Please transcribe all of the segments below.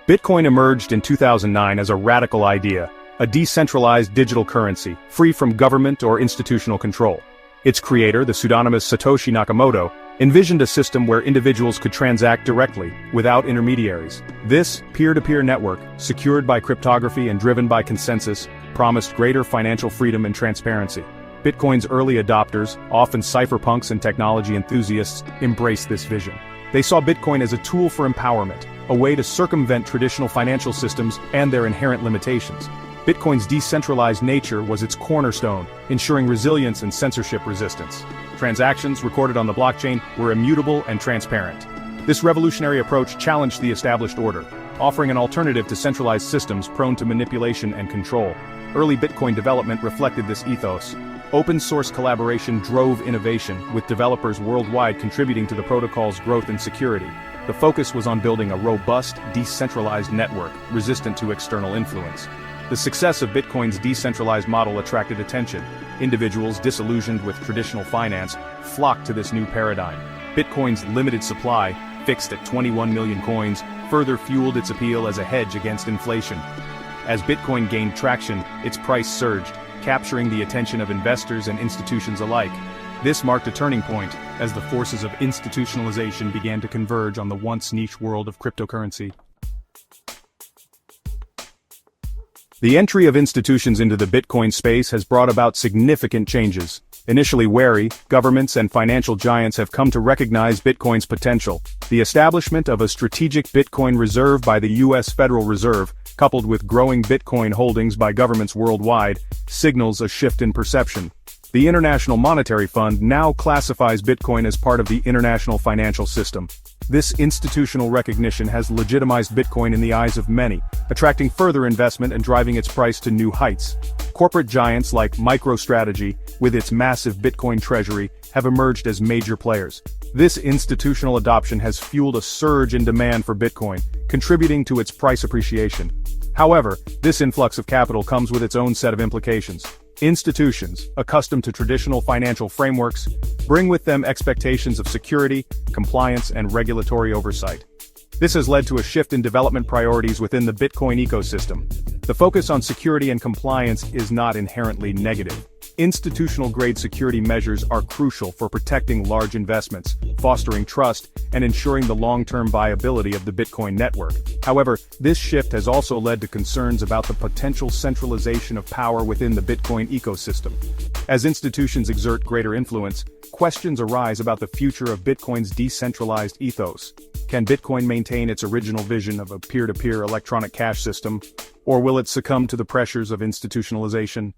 Bitcoin emerged in 2009 as a radical idea, a decentralized digital currency, free from government or institutional control. Its creator, the pseudonymous Satoshi Nakamoto, envisioned a system where individuals could transact directly, without intermediaries. This peer-to-peer network, secured by cryptography and driven by consensus, promised greater financial freedom and transparency. Bitcoin's early adopters, often cypherpunks and technology enthusiasts, embraced this vision. They saw Bitcoin as a tool for empowerment, a way to circumvent traditional financial systems and their inherent limitations. Bitcoin's decentralized nature was its cornerstone, ensuring resilience and censorship resistance. Transactions recorded on the blockchain were immutable and transparent. This revolutionary approach challenged the established order, offering an alternative to centralized systems prone to manipulation and control. Early Bitcoin development reflected this ethos. Open-source collaboration drove innovation, with developers worldwide contributing to the protocol's growth and security. The focus was on building a robust, decentralized network, resistant to external influence. The success of Bitcoin's decentralized model attracted attention. Individuals disillusioned with traditional finance flocked to this new paradigm. Bitcoin's limited supply, fixed at 21 million coins, further fueled its appeal as a hedge against inflation. As Bitcoin gained traction, its price surged, capturing the attention of investors and institutions alike. This marked a turning point, as the forces of institutionalization began to converge on the once niche world of cryptocurrency. The entry of institutions into the Bitcoin space has brought about significant changes. Initially wary, governments and financial giants have come to recognize Bitcoin's potential. The establishment of a strategic Bitcoin reserve by the U.S. Federal Reserve, coupled with growing Bitcoin holdings by governments worldwide, signals a shift in perception. The International Monetary Fund now classifies Bitcoin as part of the international financial system. This institutional recognition has legitimized Bitcoin in the eyes of many, attracting further investment and driving its price to new heights. Corporate giants like MicroStrategy, with its massive Bitcoin treasury, have emerged as major players. This institutional adoption has fueled a surge in demand for Bitcoin, contributing to its price appreciation. However, this influx of capital comes with its own set of implications. Institutions, accustomed to traditional financial frameworks, bring with them expectations of security, compliance, and regulatory oversight. This has led to a shift in development priorities within the Bitcoin ecosystem. The focus on security and compliance is not inherently negative. Institutional-grade security measures are crucial for protecting large investments, fostering trust, and ensuring the long-term viability of the Bitcoin network. However, this shift has also led to concerns about the potential centralization of power within the Bitcoin ecosystem. As institutions exert greater influence, questions arise about the future of Bitcoin's decentralized ethos. Can Bitcoin maintain its original vision of a peer-to-peer electronic cash system, or will it succumb to the pressures of institutionalization?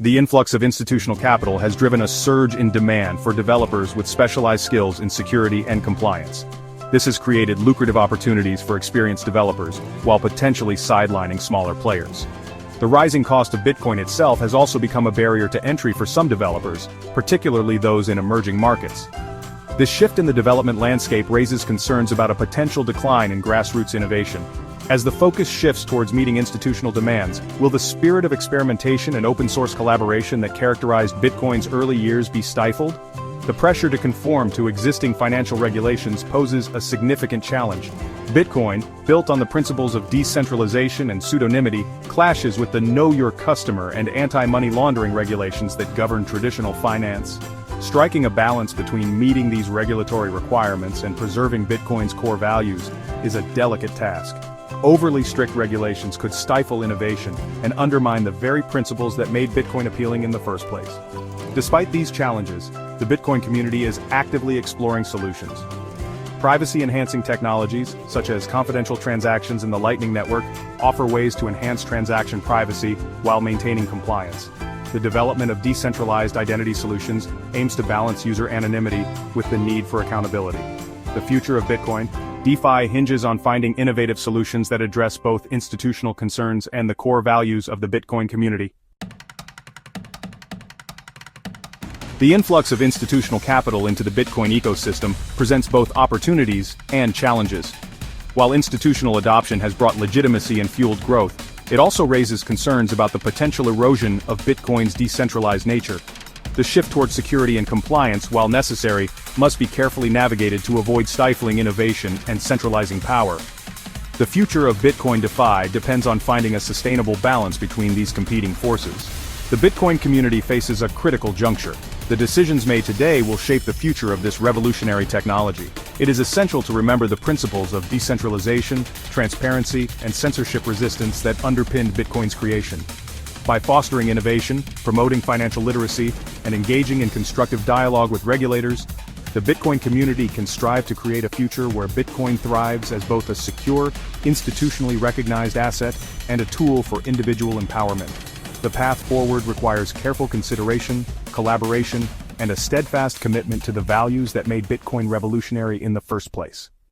The influx of institutional capital has driven a surge in demand for developers with specialized skills in security and compliance. This has created lucrative opportunities for experienced developers, while potentially sidelining smaller players. The rising cost of Bitcoin itself has also become a barrier to entry for some developers, particularly those in emerging markets. This shift in the development landscape raises concerns about a potential decline in grassroots innovation. As the focus shifts towards meeting institutional demands, will the spirit of experimentation and open-source collaboration that characterized Bitcoin's early years be stifled? The pressure to conform to existing financial regulations poses a significant challenge. Bitcoin, built on the principles of decentralization and pseudonymity, clashes with the Know Your Customer and anti-money laundering regulations that govern traditional finance. Striking a balance between meeting these regulatory requirements and preserving Bitcoin's core values is a delicate task. Overly strict regulations could stifle innovation and undermine the very principles that made Bitcoin appealing in the first place. Despite these challenges, the Bitcoin community is actively exploring solutions. Privacy-enhancing technologies, such as confidential transactions in the Lightning Network, offer ways to enhance transaction privacy while maintaining compliance. The development of decentralized identity solutions aims to balance user anonymity with the need for accountability. The future of Bitcoin DeFi hinges on finding innovative solutions that address both institutional concerns and the core values of the Bitcoin community. The influx of institutional capital into the Bitcoin ecosystem presents both opportunities and challenges. While institutional adoption has brought legitimacy and fueled growth, it also raises concerns about the potential erosion of Bitcoin's decentralized nature. The shift toward security and compliance, while necessary, must be carefully navigated to avoid stifling innovation and centralizing power. The future of Bitcoin DeFi depends on finding a sustainable balance between these competing forces. The Bitcoin community faces a critical juncture. The decisions made today will shape the future of this revolutionary technology. It is essential to remember the principles of decentralization, transparency, and censorship resistance that underpinned Bitcoin's creation. By fostering innovation, promoting financial literacy, and engaging in constructive dialogue with regulators, the Bitcoin community can strive to create a future where Bitcoin thrives as both a secure, institutionally recognized asset and a tool for individual empowerment. The path forward requires careful consideration, collaboration, and a steadfast commitment to the values that made Bitcoin revolutionary in the first place.